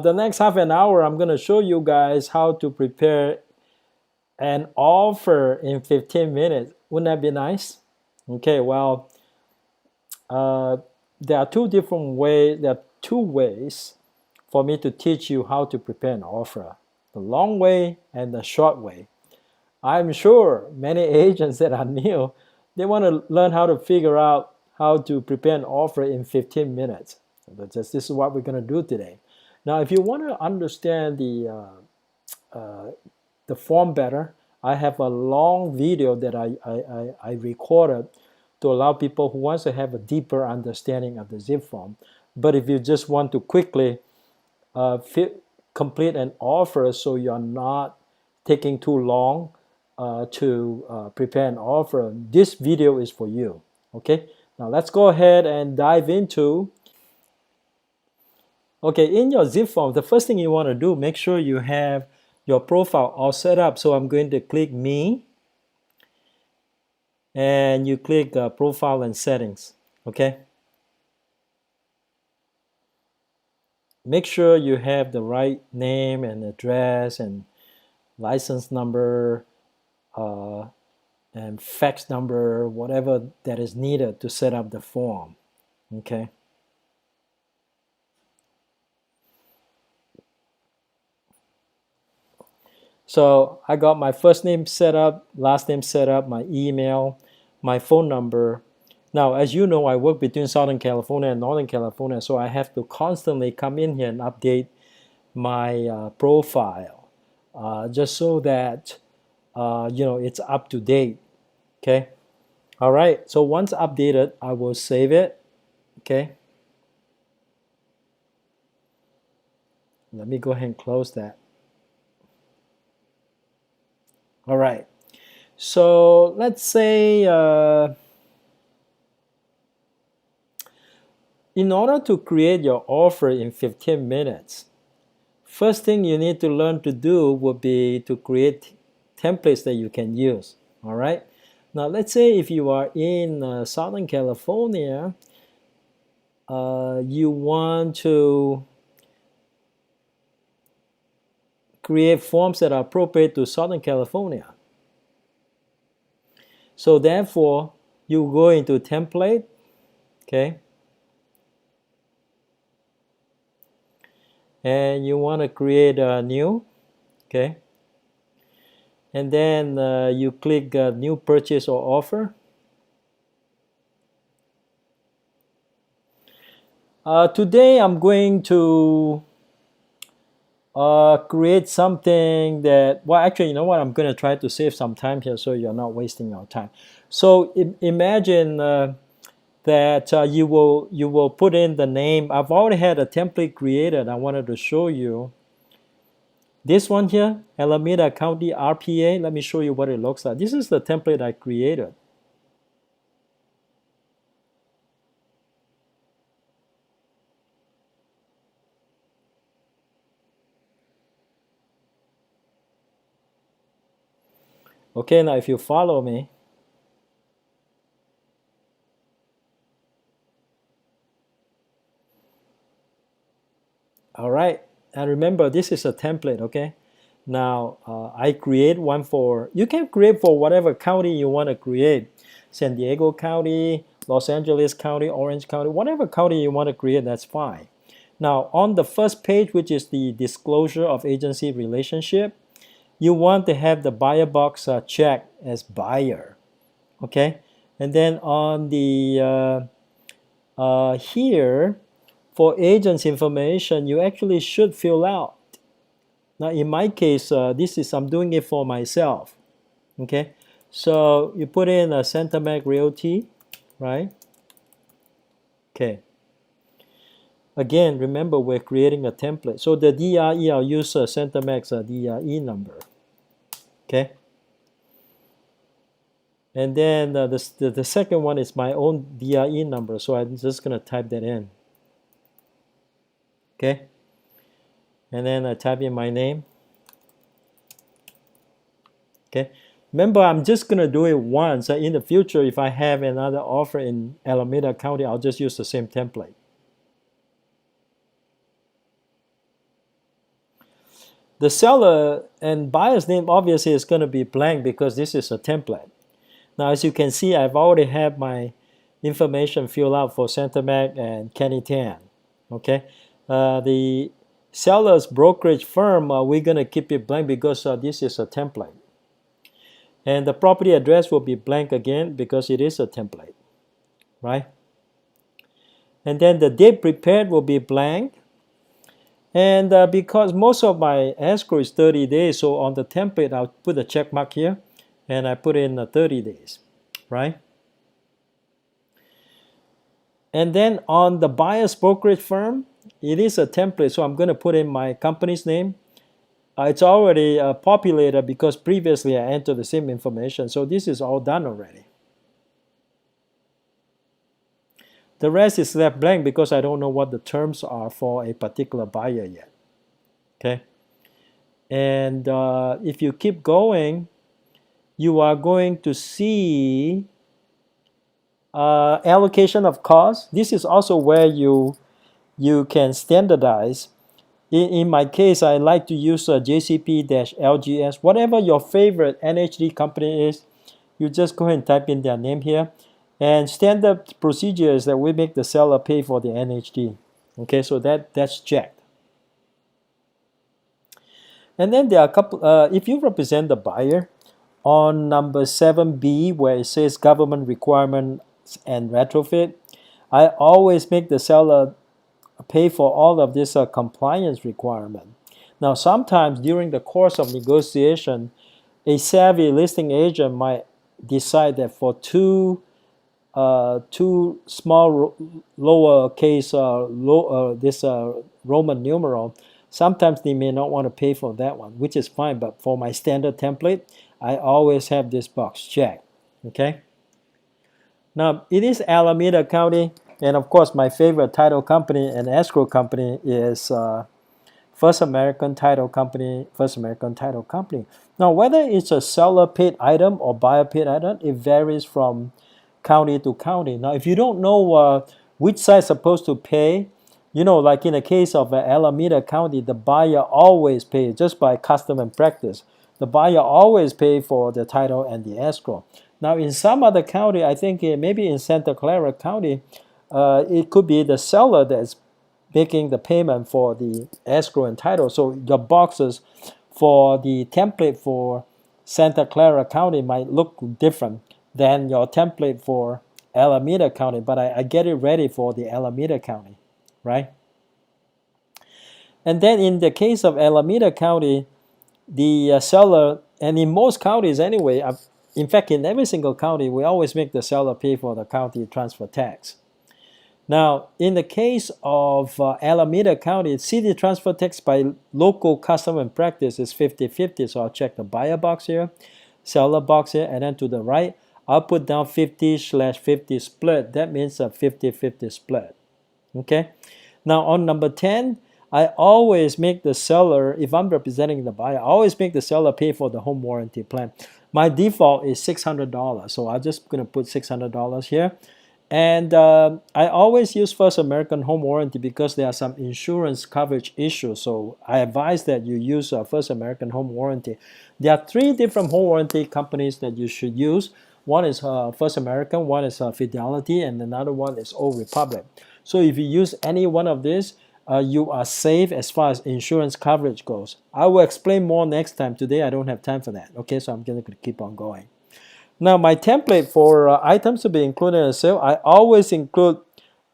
The next half an hour, I'm going to show you guys how to prepare an offer in 15 minutes. Wouldn't that be nice? Okay, well, there are two different ways. There are two ways for me to teach you how to prepare an offer: the long way and the short way. I'm sure many agents that are new, they want to learn how to figure out how to prepare an offer in 15 minutes. This is what we're going to do today. Now, if you want to understand the form better, I have a long video that I recorded to allow people who wants to have a deeper understanding of the zip form. But if you just want to quickly complete an offer so you're not taking too long to prepare an offer, this video is for you. Okay, now let's go ahead and dive into. Okay, in your zip form, the first thing you want to do, make sure you have your profile all set up. So I'm going to click me, and you click profile and settings. Okay, make sure you have the right name and address and license number and fax number, whatever that is needed to set up the form. Okay. So I got my first name set up, last name set up, my email, my phone number. Now, as you know, I work between Southern California and Northern California, so I have to constantly come in here and update my profile, just so that it's up to date. Okay. All right. So once updated, I will save it. Okay. Let me go ahead and close that. All right. So let's say in order to create your offer in 15 minutes, first thing you need to learn to do would be to create templates that you can use. All right. Now let's say if you are in Southern California, you want to create forms that are appropriate to Southern California. So therefore, you go into template, okay, and you want to create a new, okay, and then you click new purchase or offer. Today I'm going to create something that, well, actually, you know what, I'm going to try to save some time here so you're not wasting your time. So imagine that you will put in the name. I've already had a template created. I wanted to show you this one here, Alameda County RPA. Let me show you what it looks like. This is the template I created. Okay, now if you follow me, all right, and remember this is a template. Okay, now I create one for, you can create for whatever county you want to create. San Diego County, Los Angeles County, Orange County, whatever county you want to create, that's fine. Now on the first page, which is the disclosure of agency relationship, you want to have the buyer box checked as buyer. Okay, and then on the here for agents information, you actually should fill out. Now in my case, I'm doing it for myself. Okay, so you put in a Centamac Realty, right? Okay. Again, remember we're creating a template. So the DRE, I'll use Centamac's DRE number. Okay. And then the second one is my own DRE number, so I'm just going to type that in. Okay. And then I type in my name. Okay. Remember, I'm just going to do it once. In the future, if I have another offer in Alameda County, I'll just use the same template. The seller and buyer's name obviously is going to be blank because this is a template. Now, as you can see, I've already had my information filled out for Santa Mac and Kenny Tan. Okay, the seller's brokerage firm, we're going to keep it blank because this is a template. And the property address will be blank again because it is a template, right? And then the date prepared will be blank. And because most of my escrow is 30 days, so on the template, I'll put a check mark here, and I put in 30 days, right? And then on the buyer's brokerage firm, it is a template, so I'm going to put in my company's name. It's already populated because previously I entered the same information, so this is all done already. The rest is left blank because I don't know what the terms are for a particular buyer yet. Okay. And if you keep going, you are going to see allocation of costs. This is also where you can standardize. In my case, I like to use JCP-LGS. Whatever your favorite NHD company is, you just go ahead and type in their name here. And standard procedure is that we make the seller pay for the NHD. Okay, so that's checked. And then there are a couple, if you represent the buyer, on number 7B, where it says government requirements and retrofit, I always make the seller pay for all of this compliance requirement. Now, sometimes during the course of negotiation, a savvy listing agent might decide that for two small lowercase this Roman numeral, sometimes they may not want to pay for that one, which is fine. But for my standard template, I always have this box checked. Okay. Now it is Alameda County, and of course my favorite title company and escrow company is First American Title Company. First American Title Company. Now whether it's a seller paid item or buyer paid item, it varies from county to county. Now, if you don't know which side is supposed to pay, like in the case of Alameda County, the buyer always pays just by custom and practice. The buyer always pays for the title and the escrow. Now, in some other county, I think maybe in Santa Clara County, it could be the seller that's making the payment for the escrow and title. So the boxes for the template for Santa Clara County might look different than your template for Alameda County, but I get it ready for the Alameda County, right? And then in the case of Alameda County, the seller, and in most counties anyway, in fact, in every single county, we always make the seller pay for the county transfer tax. Now, in the case of Alameda County, city transfer tax by local custom and practice is 50-50, so I'll check the buyer box here, seller box here, and then to the right, I'll put down 50/50 split. That means a 50-50 split. Okay. Now on number 10, I always make the seller, if I'm representing the buyer, I always make the seller pay for the home warranty plan. My default is $600, so I'm just going to put $600 here. And I always use First American Home Warranty because there are some insurance coverage issues. So I advise that you use First American Home Warranty. There are 3 different home warranty companies that you should use. One is First American, one is Fidelity, and another one is Old Republic. So if you use any one of these, you are safe as far as insurance coverage goes. I will explain more next time. Today I don't have time for that. Okay, so I'm going to keep on going. Now my template for items to be included in a sale, I always include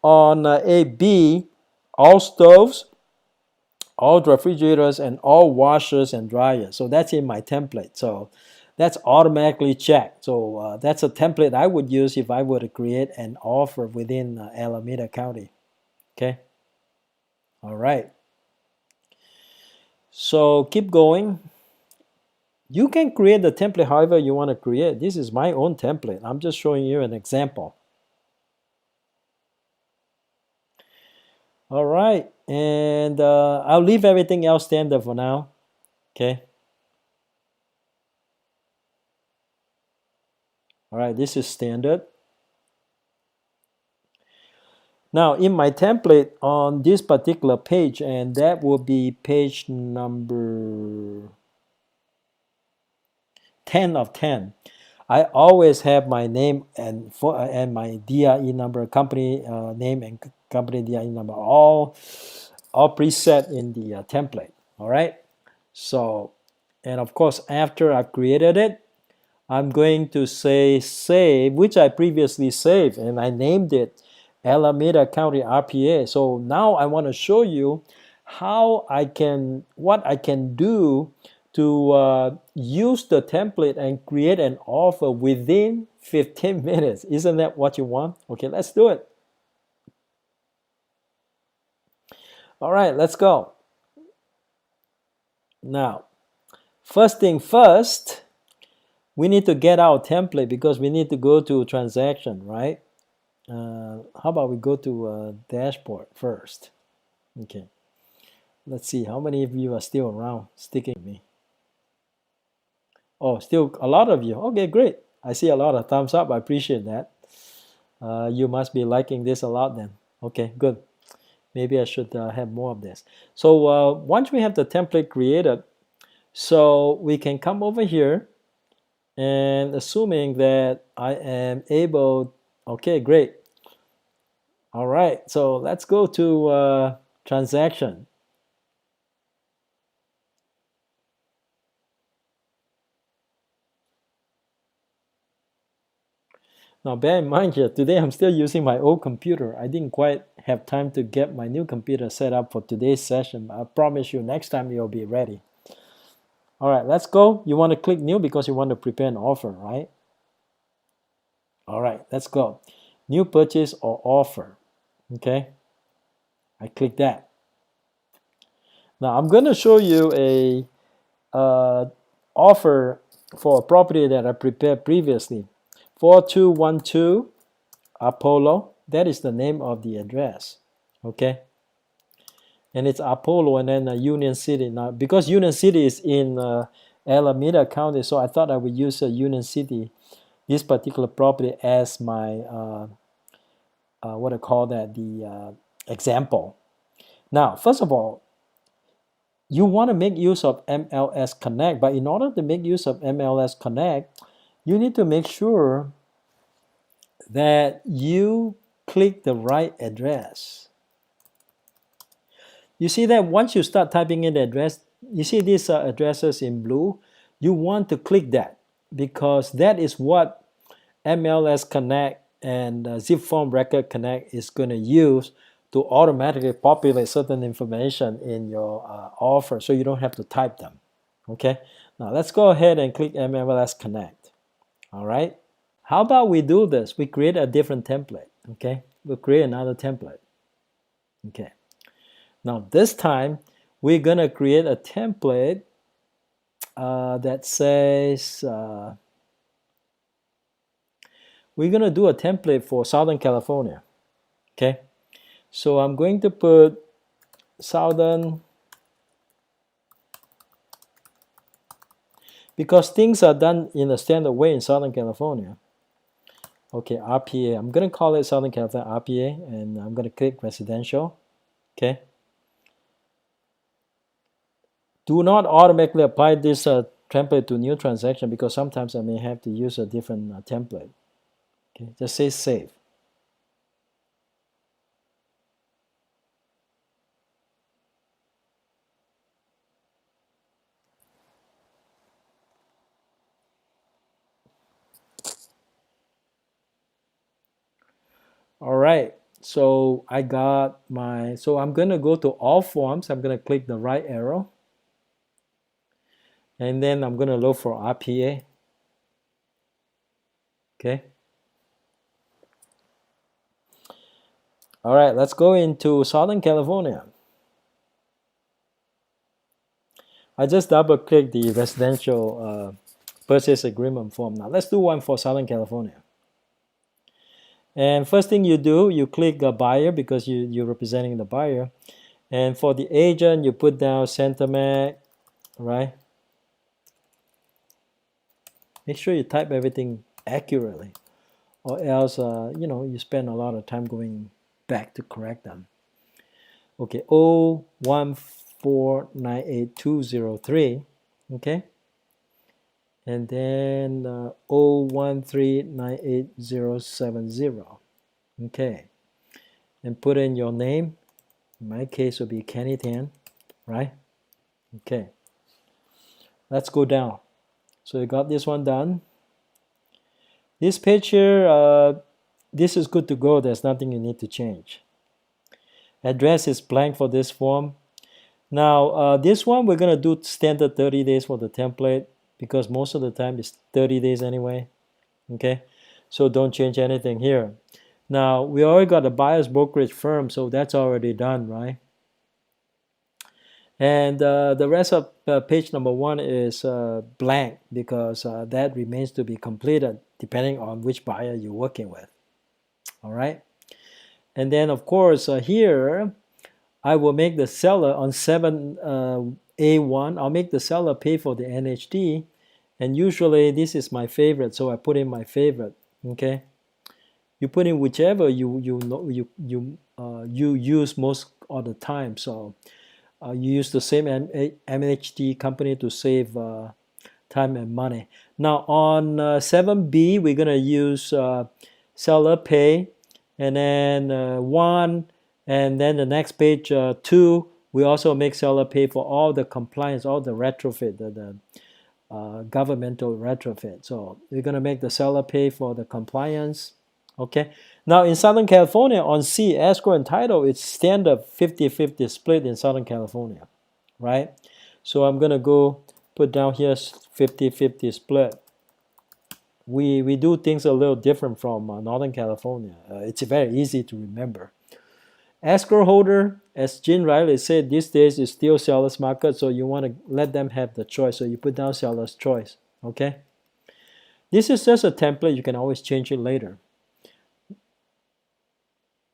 on AB all stoves, all refrigerators, and all washers and dryers. So that's in my template. So that's automatically checked. So that's a template I would use if I were to create an offer within Alameda County. Okay. All right. So keep going. You can create the template however you want to create. This is my own template. I'm just showing you an example. All right. And I'll leave everything else standard for now. Okay. All right. This is standard. Now in my template on this particular page, and that will be page number 10 of 10, I always have my name and my DRE number, company name and company DRE number, all preset in the template. All right. So, and of course, after I've created it, I'm going to say save, which I previously saved, and I named it Alameda County RPA. So now I want to show you what I can do to use the template and create an offer within 15 minutes. Isn't that what you want? Okay, let's do it. All right, let's go. Now, first thing first, we need to get our template because we need to go to transaction, right? How about we go to dashboard first? Okay, let's see how many of you are still around sticking with me. Oh, still a lot of you. Okay, great. I see a lot of thumbs up. I appreciate that. You must be liking this a lot then. Okay, good. Maybe I should have more of this. So once we have the template created, so we can come over here and assuming that I am able, okay, great. All right, so let's go to transaction. Now bear in mind here, today I'm still using my old computer. I didn't quite have time to get my new computer set up for today's session. I promise you next time you'll be ready. All right, let's go. You want to click new because you want to prepare an offer, right? All right, let's go. New purchase or offer. Okay, I click that. Now I'm going to show you a offer for a property that I prepared previously. 4212 Apollo. That is the name of the address. Okay, and it's Apollo and then Union City. Now because Union City is in Alameda County, so I thought I would use Union City, this particular property, as my what I call that, the example. Now, first of all, you want to make use of MLS Connect, but in order to make use of MLS Connect, you need to make sure that you click the right address. You see that once you start typing in the address, you see these addresses in blue, you want to click that because that is what MLS Connect and Zipform Record Connect is going to use to automatically populate certain information in your offer so you don't have to type them. Okay, now let's go ahead and click MLS Connect. All right, how about we do this? We create a different template. Okay, we'll create another template. Okay, now this time we're going to create a template that says we're going to do a template for Southern California. Okay, so I'm going to put Southern, because things are done in a standard way in Southern California. Okay, RPA. I'm going to call it Southern California RPA, and I'm going to click residential. Okay. Do not automatically apply this template to new transaction because sometimes I may have to use a different template. Okay, just say save. All right, so I got my, so I'm going to go to all forms. I'm going to click the right arrow. And then I'm going to look for RPA. Okay. All right, let's go into Southern California. I just double click the residential purchase agreement form. Now let's do one for Southern California. And first thing you do, you click a buyer because you're representing the buyer. And for the agent, you put down Centermac, right? Make sure you type everything accurately, or else, you spend a lot of time going back to correct them. Okay, 014982003, okay, and then 0139870, okay, and put in your name. In my case, will be Kenny Tan, right? Okay, let's go down. So you got this one done. This page here, this is good to go. There's nothing you need to change. Address is blank for this form. Now, this one, we're going to do standard 30 days for the template because most of the time it's 30 days anyway. Okay, so don't change anything here. Now, we already got a buyer's brokerage firm, so that's already done, right? And the rest of page number 1 is blank because that remains to be completed depending on which buyer you're working with. All right. And then, of course, here, I will make the seller on 7A1, I'll make the seller pay for the NHD. And usually this is my favorite, so I put in my favorite. Okay. You put in whichever you use most of the time. So you use the same MHD company to save time and money. Now on 7B, we're going to use seller pay, and then 1, and then the next page 2, we also make seller pay for all the compliance, all the retrofit, the governmental retrofit. So we're going to make the seller pay for the compliance. Okay. Now in Southern California, on C, escrow and title, it's standard 50-50 split in Southern California, right? So I'm going to go put down here 50-50 split. We do things a little different from Northern California. It's very easy to remember. Escrow holder, as Gene Riley said, these days is still seller's market, so you want to let them have the choice. So you put down seller's choice, okay? This is just a template. You can always change it later.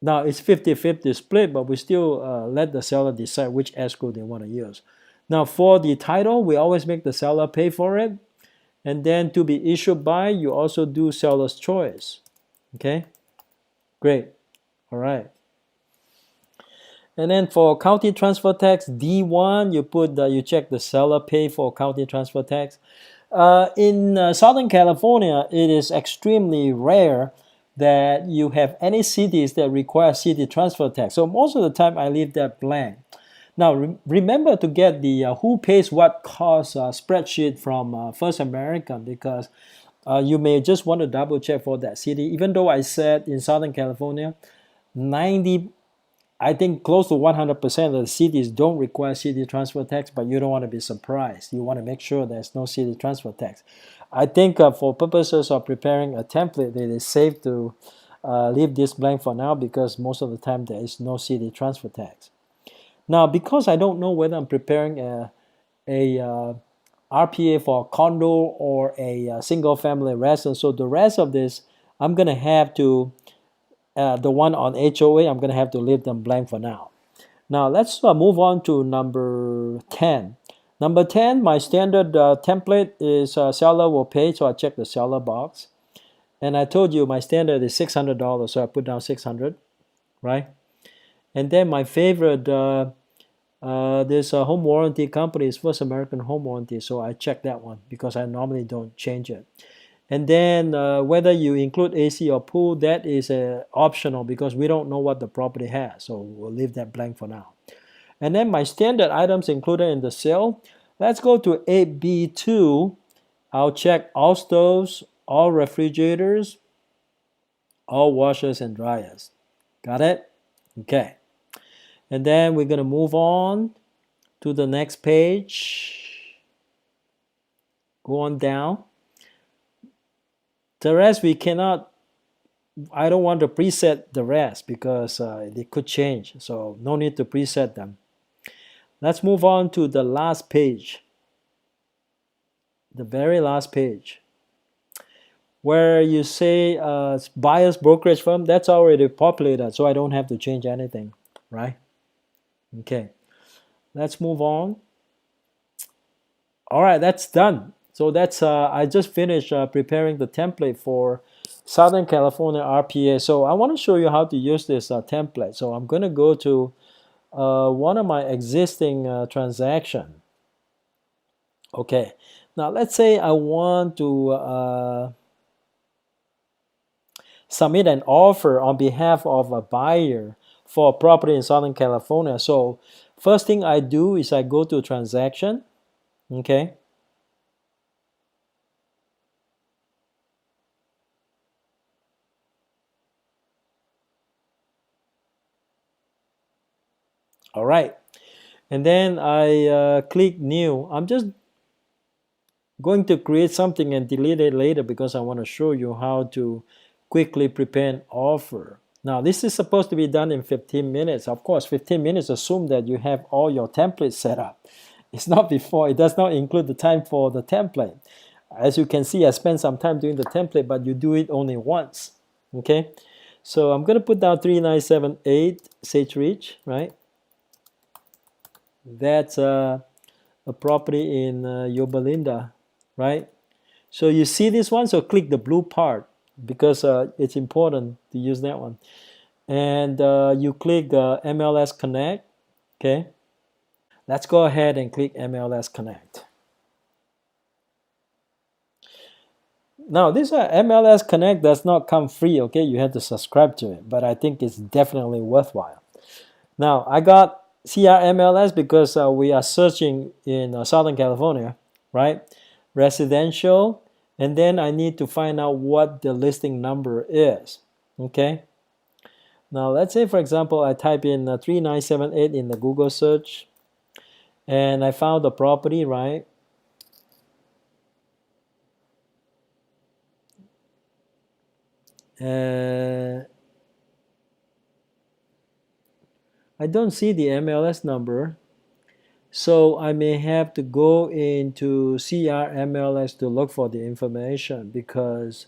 Now it's 50-50 split, but we still let the seller decide which escrow they want to use. Now for the title, we always make the seller pay for it. And then to be issued by, you also do seller's choice. Okay, great. All right. And then for county transfer tax, D1, you check the seller pay for county transfer tax. In Southern California, it is extremely rare that you have any cities that require city transfer tax. So most of the time, I leave that blank. Now, remember to get the who pays what cost spreadsheet from First American, because you may just want to double check for that city. Even though I said in Southern California, I think close to 100% of the cities don't require city transfer tax, but you don't want to be surprised. You want to make sure there's no city transfer tax. I think for purposes of preparing a template, it is safe to leave this blank for now because most of the time there is no city transfer tax. Now, because I don't know whether I'm preparing a RPA for a condo or a single family residence, so the rest of this, I'm going to have to, the one on HOA, I'm going to have to leave them blank for now. Now, let's move on to number 10. Number 10, my standard template is seller will pay, so I check the seller box. And I told you my standard is $600, so I put down 600, right? And then my favorite, this home warranty company is First American Home Warranty, so I check that one because I normally don't change it. And then whether you include AC or pool, that is optional because we don't know what the property has, so we'll leave that blank for now. And then my standard items included in the sale. Let's go to 8B2. I'll check all stoves, all refrigerators, all washers and dryers. Got it? Okay. And then we're going to move on to the next page. Go on down. The rest we cannot, I don't want to preset the rest because they could change. So no need to preset them. Let's move on to the last page. The very last page. Where you say buyer's brokerage firm, that's already populated, so I don't have to change anything, right? Okay, let's move on. All right, that's done. So that's I just finished preparing the template for Southern California RPA. So I want to show you how to use this template. So I'm going to go to one of my existing transaction. Okay, now let's say I want to submit an offer on behalf of a buyer for a property in Southern California. So first thing I do is I go to transaction. Okay. All right. And then I click new. I'm just going to create something and delete it later because I want to show you how to quickly prepare an offer. Now, this is supposed to be done in 15 minutes. Of course, 15 minutes assume that you have all your templates set up. It's not before. It does not include the time for the template. As you can see, I spent some time doing the template, but you do it only once. Okay? So I'm going to put down 3978 Sage Ridge, right? That's a property in Yorba Linda, right? So you see this one, so click the blue part because it's important to use that one. And you click MLS Connect, okay? Let's go ahead and click MLS Connect. Now, this MLS Connect does not come free, okay? You have to subscribe to it, but I think it's definitely worthwhile. Now, I got CRMLS because we are searching in Southern California, right? Residential, and then I need to find out what the listing number is, okay? Now, let's say, for example, I type in 3978 in the Google search, and I found the property, right? I don't see the MLS number, so I may have to go into CRMLS to look for the information because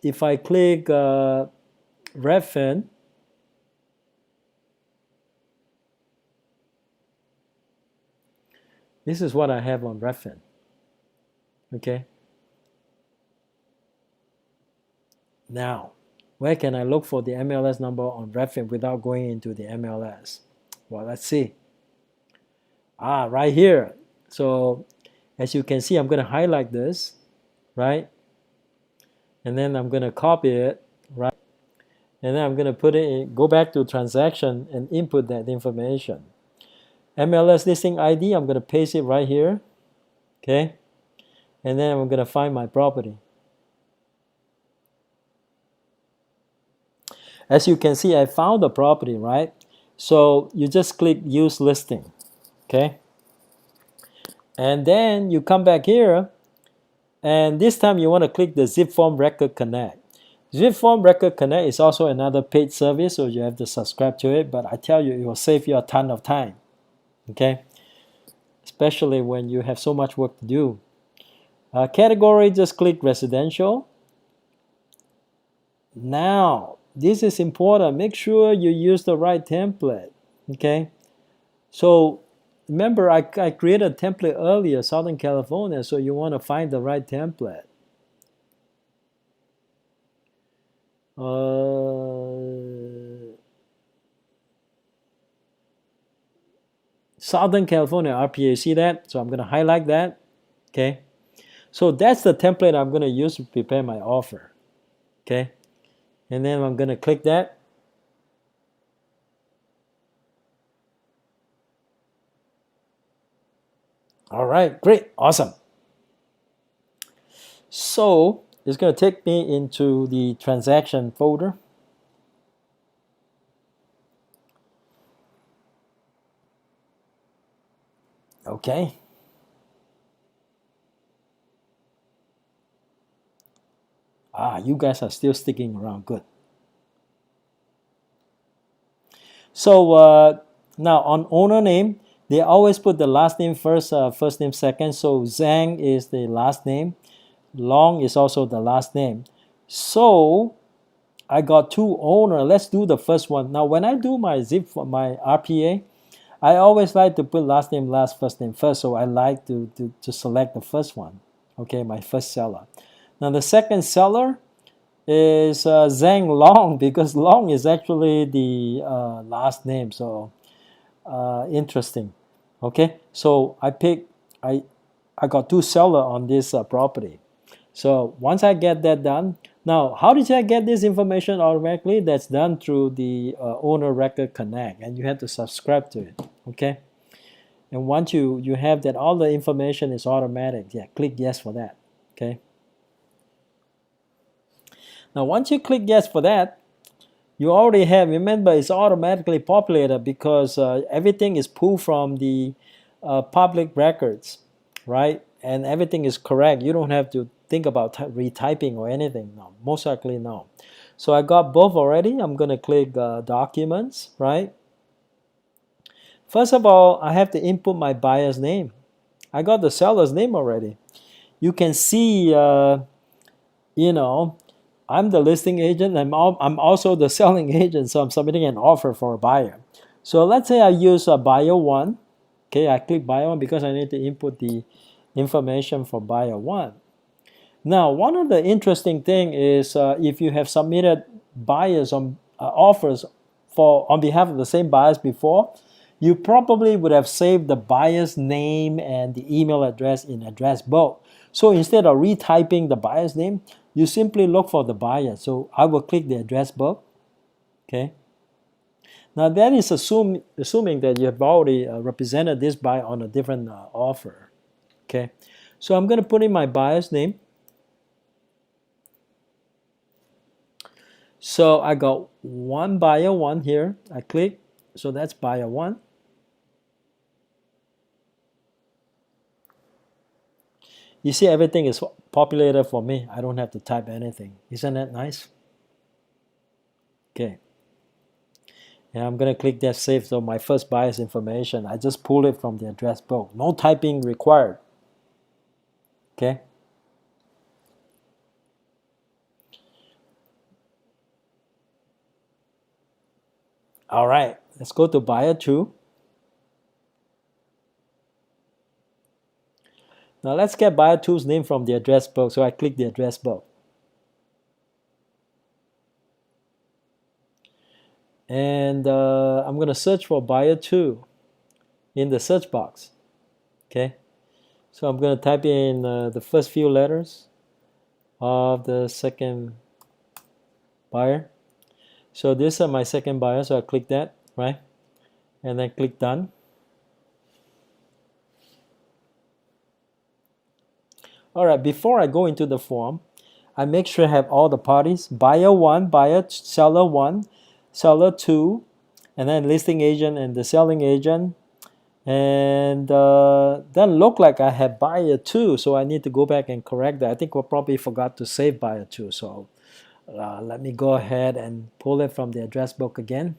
if I click Redfin, this is what I have on Redfin, okay? Now, where can I look for the MLS number on Redfin without going into the MLS? Well, let's see. Right here. So as you can see, I'm going to highlight this, right? And then I'm going to copy it, right? And then I'm going to put it in, go back to transaction and input that information. MLS listing ID, I'm going to paste it right here, okay? And then I'm going to find my property. As you can see, I found the property, right? So you just click use listing, okay? And then you come back here, and this time you want to click the Zipform Record Connect. Zipform Record Connect is also another paid service, so you have to subscribe to it, but I tell you, it will save you a ton of time, okay? Especially when you have so much work to do. Category, just click residential. Now, this is important. Make sure you use the right template, okay? So remember, I created a template earlier, Southern California, so you want to find the right template. Southern California RPA, see that? So I'm going to highlight that, okay? So that's the template I'm going to use to prepare my offer, okay? And then I'm going to click that. All right, great, awesome. So it's going to take me into the transaction folder. Okay. You guys are still sticking around, good. So now on owner name, they always put the last name first, first name second. So Zhang is the last name. Long is also the last name. So I got two owner. Let's do the first one. Now when I do my my RPA, I always like to put last name last, first name first. So I like to select the first one. Okay, my first seller. Now the second seller is Zhang Long, because Long is actually the last name. So interesting. Okay, so I got two seller on this property. So once I get that done, now how did I get this information automatically? That's done through the owner record connect, and you have to subscribe to it. Okay, and once you have that, all the information is automatic. Yeah, click yes for that. Okay. Now once you click yes for that, you already have, remember, it's automatically populated because everything is pulled from the public records, right? And everything is correct. You don't have to think about retyping or anything. No, most likely no. So I got both already. I'm going to click documents, right? First of all, I have to input my buyer's name. I got the seller's name already. You can see, you know, I'm the listing agent. I'm also the selling agent, so I'm submitting an offer for a buyer. So let's say I use a buyer one. Okay, I click buyer one because I need to input the information for buyer one. Now, one of the interesting thing is if you have submitted buyers on offers on behalf of the same buyers before, you probably would have saved the buyer's name and the email address in address book. So instead of retyping the buyer's name, you simply look for the buyer. So I will click the address book. Okay. Now that is assuming that you have already represented this buyer on a different offer. Okay. So I'm going to put in my buyer's name. So I got one buyer one here. I click. So that's buyer one. You see everything is populated for me. I don't have to type anything. Isn't that nice? Okay. And I'm going to click that save. So my first buyer's information, I just pull it from the address book. No typing required. Okay. All right. Let's go to buyer two. Now let's get buyer two's name from the address book. So I click the address book. And I'm going to search for buyer two in the search box. Okay. So I'm going to type in the first few letters of the second buyer. So this is my second buyer. So I click that, right? And then click done. All right, before I go into the form, I make sure I have all the parties, buyer one, seller one, seller two, and then listing agent and the selling agent. And doesn't look like I have buyer two, so I need to go back and correct that. I think we probably forgot to save buyer two, so let me go ahead and pull it from the address book again.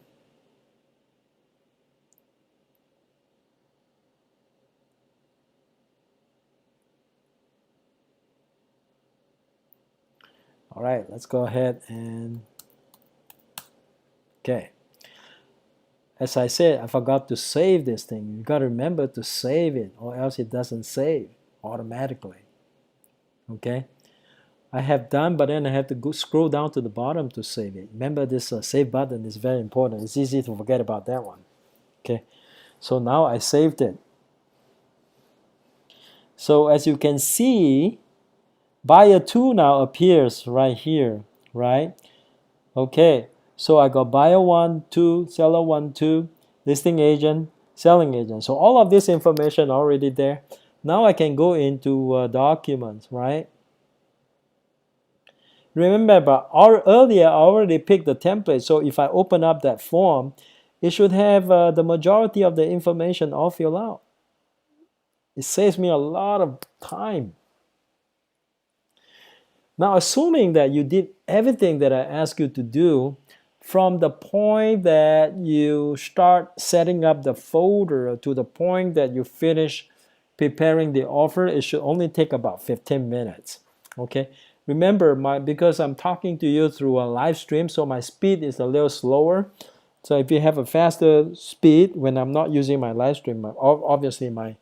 All right, let's go ahead and, okay. As I said, I forgot to save this thing. You got to remember to save it, or else it doesn't save automatically. Okay, I have done, but then I have to go scroll down to the bottom to save it. Remember, this save button is very important. It's easy to forget about that one. Okay, so now I saved it. So as you can see, buyer two now appears right here, right? Okay, so I got buyer one, two, seller one, two, listing agent, selling agent. So all of this information already there. Now I can go into documents, right? Remember, earlier I already picked the template. So if I open up that form, it should have the majority of the information all filled out. It saves me a lot of time. Now, assuming that you did everything that I asked you to do, from the point that you start setting up the folder to the point that you finish preparing the offer, it should only take about 15 minutes. Okay. Remember, because I'm talking to you through a live stream, so my speed is a little slower. So if you have a faster speed when I'm not using my live stream, obviously my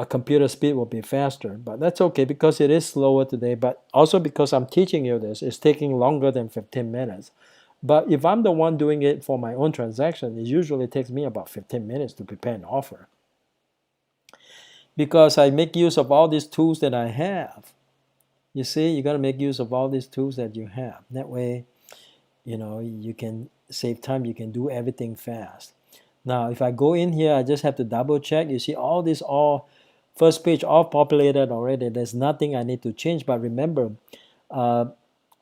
computer speed will be faster, but that's okay because it is slower today, but also because I'm teaching you this, it's taking longer than 15 minutes. But if I'm the one doing it for my own transaction, it usually takes me about 15 minutes to prepare an offer. Because I make use of all these tools that I have. You see, you got to make use of all these tools that you have. That way, you know, you can save time, you can do everything fast. Now, if I go in here, I just have to double check. You see all this first page all populated already. There's nothing I need to change. But remember,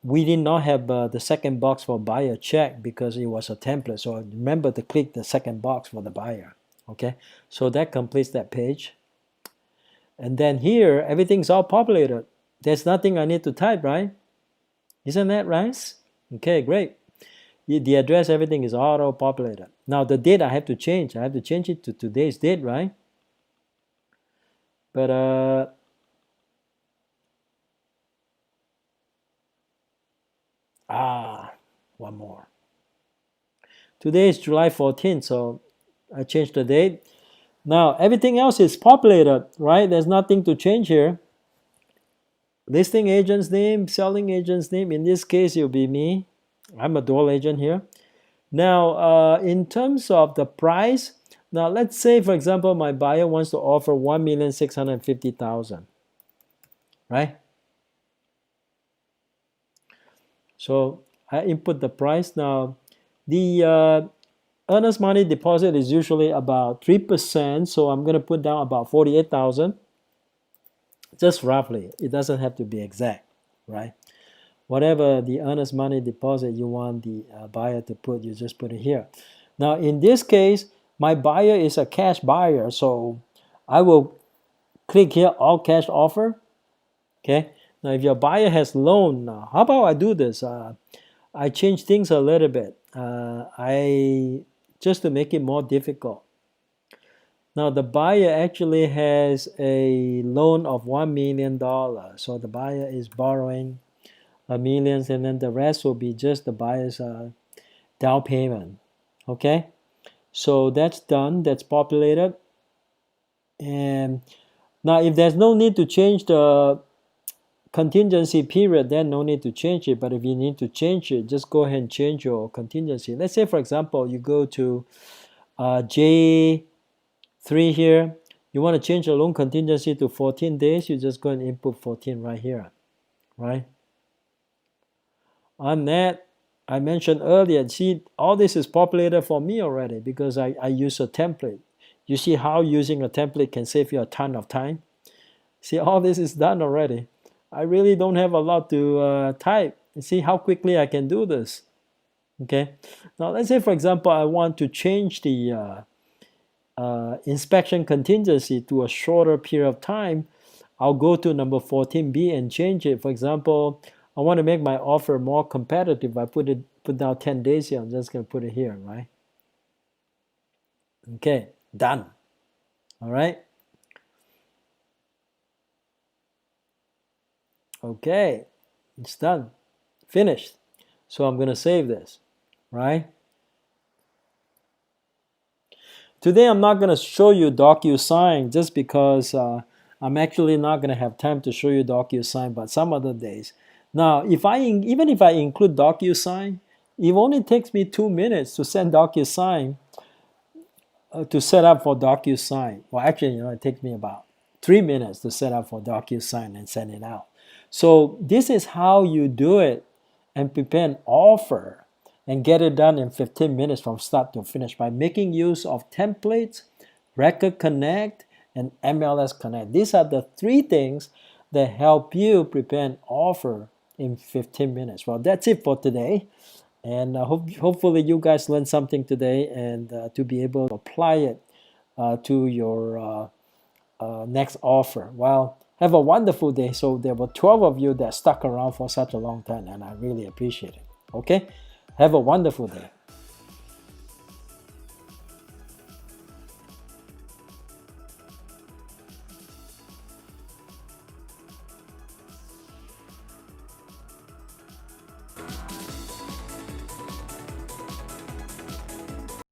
we did not have the second box for buyer check because it was a template. So remember to click the second box for the buyer. Okay, so that completes that page. And then here, everything's all populated. There's nothing I need to type, right? Isn't that right? Okay, great. The address, everything is auto-populated. Now, the date I have to change. I have to change it to today's date, right? But, one more. Today is July 14th, so I changed the date. Now, everything else is populated, right? There's nothing to change here. Listing agent's name, selling agent's name. In this case, it'll be me. I'm a dual agent here. Now, in terms of the price, now let's say, for example, my buyer wants to offer $1,650,000, right? So I input the price. Now, the earnest money deposit is usually about 3%, so I'm going to put down about $48,000, just roughly. It doesn't have to be exact, right? Whatever the earnest money deposit you want the buyer to put, you just put it here. Now, in this case, my buyer is a cash buyer, so I will click here, all cash offer. Okay. Now, if your buyer has loan, now how about I do this? I change things a little bit. Just to make it more difficult. Now, the buyer actually has a loan of $1 million. So the buyer is borrowing $1 million, and then the rest will be just the buyer's down payment. Okay, so that's done. That's populated. And now, if there's no need to change the contingency period, then no need to change it. But if you need to change it, just go ahead and change your contingency. Let's say, for example, you go to J3 here. You want to change your loan contingency to 14 days. You just go and input 14 right here, right? On that, I mentioned earlier, see, all this is populated for me already because I use a template. You see how using a template can save you a ton of time? See, all this is done already. I really don't have a lot to type. You see how quickly I can do this. Okay. Now, let's say, for example, I want to change the inspection contingency to a shorter period of time. I'll go to number 14B and change it. For example, I want to make my offer more competitive. I put down 10 days here. I'm just going to put it here, right? Okay, done. All right. Okay, it's done. Finished. So I'm going to save this, right? Today I'm not going to show you DocuSign just because I'm actually not going to have time to show you DocuSign, but some other days. Now, even if I include DocuSign, it only takes me 2 minutes to send DocuSign to set up for DocuSign. Well, actually, it takes me about 3 minutes to set up for DocuSign and send it out. So this is how you do it and prepare an offer and get it done in 15 minutes from start to finish by making use of templates, Record Connect, and MLS Connect. These are the 3 things that help you prepare an offer in 15 minutes. Well, that's it for today. And hopefully you guys learned something today and to be able to apply it to your next offer. Well, have a wonderful day. So there were 12 of you that stuck around for such a long time, and I really appreciate it. Okay? Have a wonderful day.